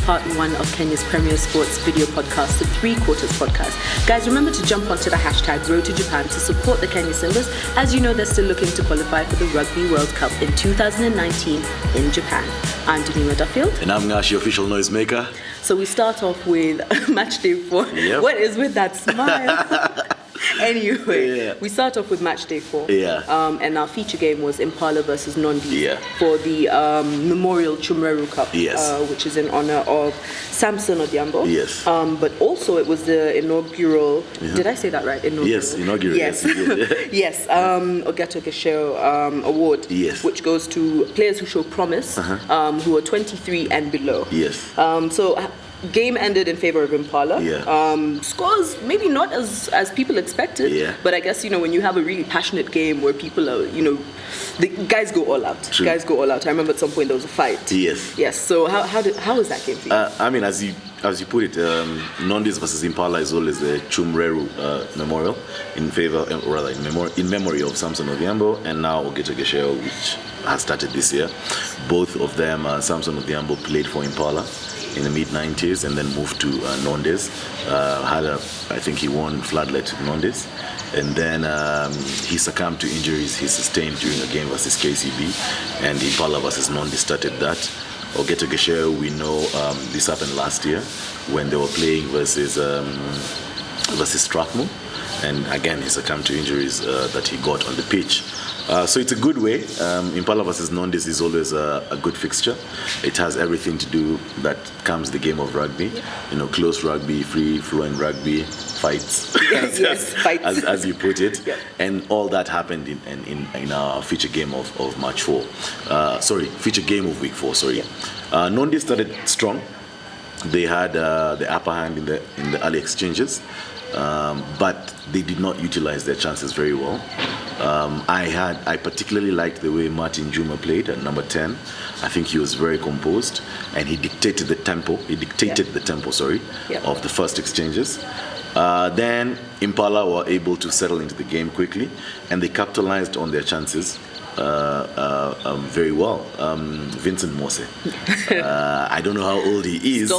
part 1 of Kenya's premier sports video podcast, the 3 Quarters podcast. Guys, remember to jump onto the hashtag Road to Japan to support the Kenya Simbas. As you know, they're still looking to qualify for the Rugby World Cup in 2019 in Japan. I'm Denima Duffield. And I'm Ngash, your official noisemaker. So we start off with match day 4. Yep. What is with that smile? Anyway, we start off with match day 4. And our feature game was Impala versus Nondis for the Memorial Chumreru Cup, which is in honor of Samson Odhiambo. Yes. But also it was the inaugural, did I say that right? Inaugural. Yes, inaugural. Yes. Yes, Ogato Gesho Award, which goes to players who show promise, who are 23 and below. Yes. So game ended in favor of Impala. Scores maybe not as people expected, but I guess, when you have a really passionate game where people are, the guys go all out. True. Guys go all out. I remember at some point there was a fight. Yes. So how was that game for you? I mean, as you put it, Nondis versus Impala is always the Chumreru Memorial in memory of Samson Odhiambo, and now Ogeto Gesho, which has started this year. Both of them, Samson Odhiambo played for Impala in the mid-90s and then moved to Nondis. I think he won floodlight with Nondis. And then he succumbed to injuries he sustained during a game versus KCB. And Impala versus Nondis started that. Ogeto Gesho, we know this happened last year when they were playing versus Strathmore. And again, he succumbed to injuries that he got on the pitch. So it's a good way. Impala versus Nondis is always a good fixture. It has everything to do that comes the game of rugby. Close rugby, free-flowing rugby, fights, fights. as you put it. And all that happened in our feature game of match 4. Feature game of week 4. Nondis started strong. They had the upper hand in the early exchanges. But they did not utilize their chances very well. I particularly liked the way Martin Juma played at number 10. I think he was very composed and he dictated the tempo. Of the first exchanges. Then Impala were able to settle into the game quickly and they capitalized on their chances very well. Vincent Mose. I don't know how old he is.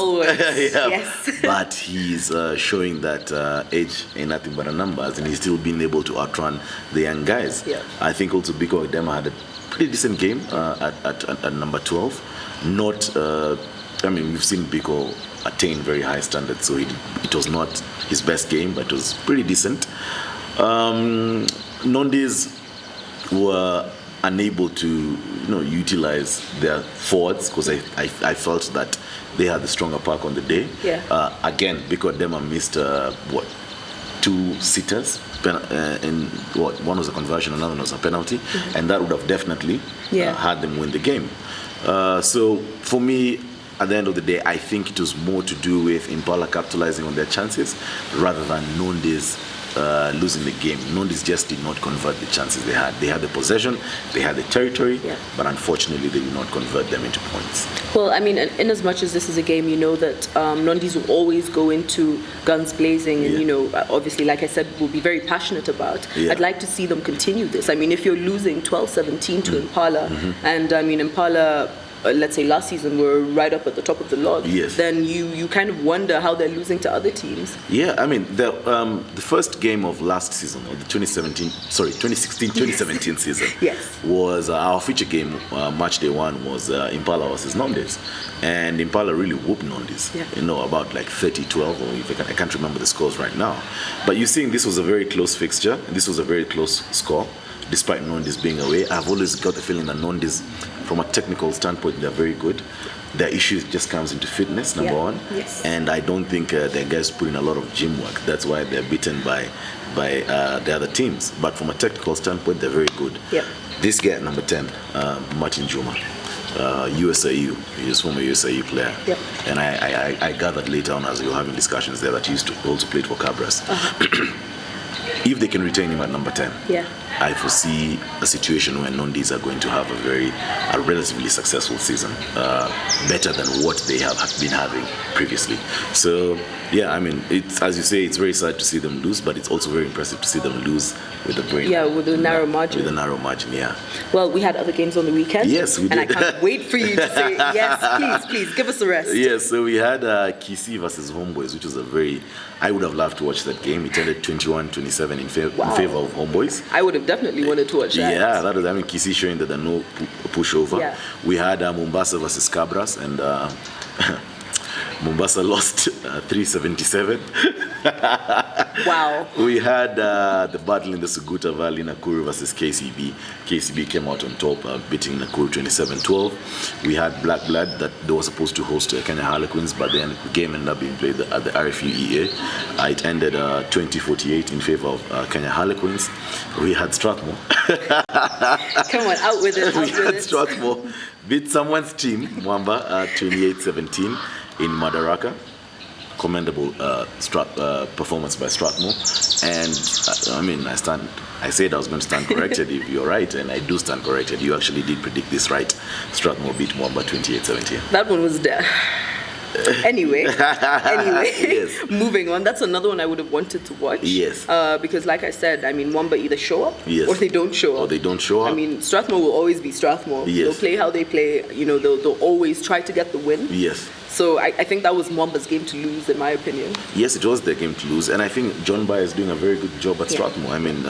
But he's showing that age ain't nothing but a numbers, and he's still being able to outrun the young guys. I think also Biko Edema had a pretty decent game at number 12. We've seen Biko attain very high standards, so it was not his best game, but it was pretty decent. Nondis were unable to utilize their forwards because I felt that they had the stronger pack on the day. Again, Biko Dema missed 2 sitters, one was a conversion, another was a penalty, and that would have definitely had them win the game. So for me, at the end of the day, I think it was more to do with Impala capitalizing on their chances rather than Nondis losing the game. Nondis just did not convert the chances they had. They had the possession, they had the territory, but unfortunately they did not convert them into points. Well, I mean, in as much as this is a game, that Nondis will always go into guns blazing and, obviously, like I said, will be very passionate about. I'd like to see them continue this. I mean, if you're losing 12-17 to Impala, and Impala, let's say last season were right up at the top of the log, then you kind of wonder how they're losing to other teams. The first game of last season, or the 2016-2017 season, was our feature game. Match day 1 was Impala versus Nondis, and Impala really whooped Nondis. About like 30-12, or I can't remember the scores right now. But you're seeing this was a very close fixture. This was a very close score, despite Nondis being away. I've always got the feeling that Nondis, from a technical standpoint, they're very good. Their issue just comes into fitness, number 1. And I don't think their guys put in a lot of gym work. That's why they're beaten by the other teams. But from a technical standpoint, they're very good. This guy at number 10, Martin Juma, USAU, he was former USAU player. And I gathered later on as we were having discussions there that he used to also play for Cabras. If they can retain him at number 10, I foresee a situation where Nondis are going to have a relatively successful season, better than what they have been having previously. So, yeah, I mean, it's, as you say, it's very sad to see them lose, but it's also very impressive to see them lose with a brain. Yeah, with a narrow margin. With a narrow margin, yeah. Well, we had other games on the weekend. Yes, we did. And I can't wait for you to say, yes, please, give us a rest. Yes, so we had Kisi versus Homeboys, which was I would have loved to watch that game. It ended 21-27 in favor of Homeboys. I would have definitely wanted to watch that. Yeah, that was, I mean, Kisi showing that they're no pushover. Yeah. We had Mombasa versus Cabras, and Mombasa lost 377. Wow. We had the battle in the Suguta Valley, Nakuru versus KCB. KCB came out on top, beating Nakuru 27-12. We had Black Blood that they were supposed to host Kenya Harlequins, but then the game ended up being played at the RFU EA. It ended 20-48 in favor of Kenya Harlequins. We had Strathmore. Come on, out with it. We had Strathmore beat someone's team, Mwamba, 28-17 in Madaraka. Commendable performance by Strathmore, and I mean, I said I was going to stand corrected if you're right, and I do stand corrected. You actually did predict this right. Strathmore beat Mwamba 28-17. That one was there. Anyway, Yes. Moving on. That's another one I would have wanted to watch. Yes. Because, like I said, I mean, Mwamba either show up or they don't show up. Or they don't show up. I mean, Strathmore will always be Strathmore. Yes. They'll play how they play. You know, they'll always try to get the win. Yes. So I think that was Mwamba's game to lose, in my opinion. Yes, it was their game to lose, and I think John Bayer is doing a very good job at Strathmore. I mean,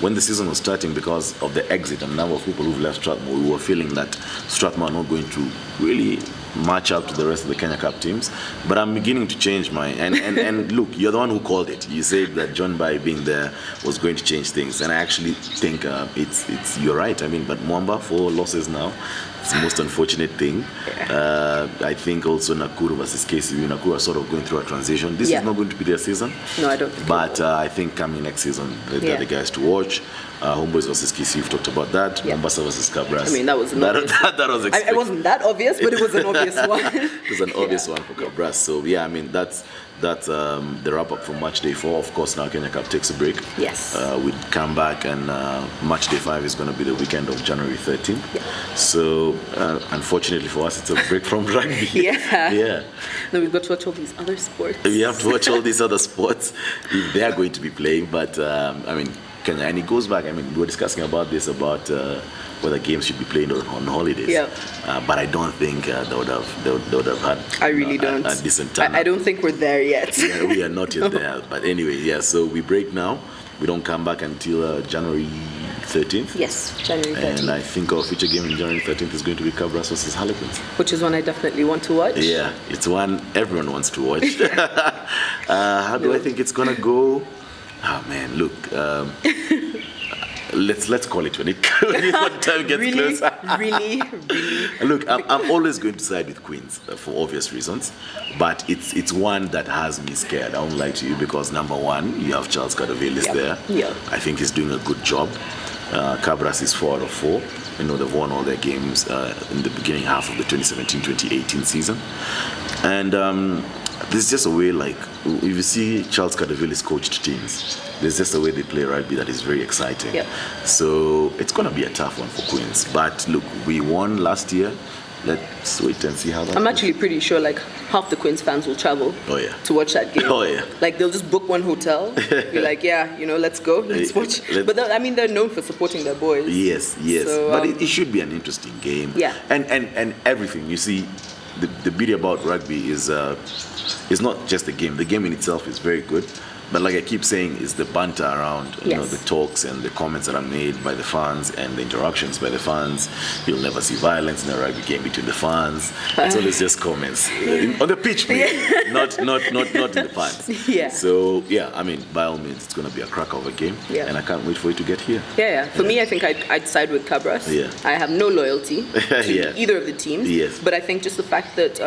when the season was starting, because of the exit and number of people who've left Strathmore, we were feeling that Strathmore are not going to really match up to the rest of the Kenya Cup teams. But I'm beginning to change my and look, you're the one who called it. You said that John Bayer being there was going to change things, and I actually think it's you're right. I mean, but Mwamba 4 losses now. It's the most unfortunate thing. I think also Nakuru versus KCB. Nakuru are sort of going through a transition. This is not going to be their season. No, I don't think But I think coming next season, they're the guys to watch. Homeboys versus KC, we've talked about that. Mombasa versus Cabras. I mean, that was an obvious. That was expected. It wasn't that obvious, but it was an obvious one. It was an obvious one for Cabras. So, yeah, I mean, that's the wrap-up for Match Day 4. Of course, now Kenya Cup takes a break. Yes. We come back, and Match Day 5 is going to be the weekend of January 13th. Yeah. So, unfortunately for us, it's a break from rugby. Yeah. No, we've got to watch all these other sports. We have to watch all these other sports if they are going to be playing. But, I mean, Kenya, and it goes back, I mean, we were discussing about whether games should be played on holidays. Yeah. But I don't think they would have had I really don't. a decent time. I don't think we're there yet. Yeah, we are not yet there. But anyway, yeah, so we break now. We don't come back until January 13th. Yes, January 13th. And I think our feature game in January 13th is going to be Cabras versus Harlequins. Which is one I definitely want to watch. Yeah, it's one everyone wants to watch. How do I think it's going to go? Oh man, look, let's call it when time gets closer. Really. Look, I'm always going to side with Queens for obvious reasons, but it's one that has me scared. I won't lie to you, because number one, you have Charles Cadavelis there. Yeah. I think he's doing a good job. Cabras is 4 out of 4. You know, they've won all their games in the beginning half of the 2017-2018 season, and there's just a way, like, if you see Charles Cadavelis coached teams, there's just a way they play rugby that is very exciting. Yep. So it's going to be a tough one for Queens. But look, we won last year. Let's wait and see how that I'm goes. actually pretty sure like half the Queens fans will travel to watch that game. Oh, yeah. Like they'll just book one hotel, be like, yeah, you know, let's go, let's watch. But I mean, they're known for supporting their boys. Yes. So, but it should be an interesting game. Yeah. And everything, you see, the beauty about rugby is not just the game. The game in itself is very good. But like I keep saying, is the banter around, you know, the talks and the comments that are made by the fans and the interactions by the fans. You'll never see violence in a rugby game between the fans. It's always just comments on the pitch, not in the fans. Yeah. So yeah, I mean, by all means, it's going to be a cracker of a game, and I can't wait for it to get here. Yeah. For me, I think I'd side with Cabras. I have no loyalty to either of the teams. Yes. But I think just the fact that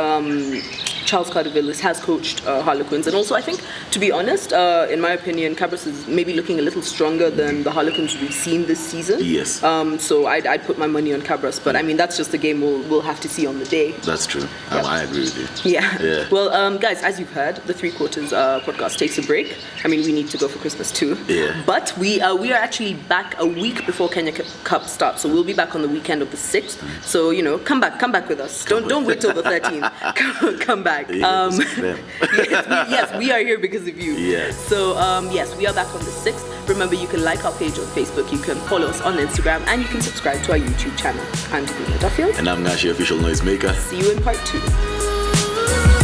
Charles Carter Villas has coached Harlequins, and also I think, to be honest, in my opinion, Cabras is maybe looking a little stronger than the Harlequins we've seen this season. Yes. So I'd put my money on Cabras, but I mean that's just a game we'll have to see on the day. That's true. I agree with you. Yeah. Well, guys, as you've heard, the Three Quarters podcast takes a break. I mean, we need to go for Christmas too. Yeah. But we are actually back a week before Kenya Cup starts, so we'll be back on the weekend of the 6th. So come back with us. Don't wait till the 13th. Come back. Yeah, yes, we are here because of you. Yes. So yes, we are back on the 6th. Remember, you can like our page on Facebook, you can follow us on Instagram, and you can subscribe to our YouTube channel. I'm Davina Duffield. And I'm Nashi, official noisemaker. See you in part 2.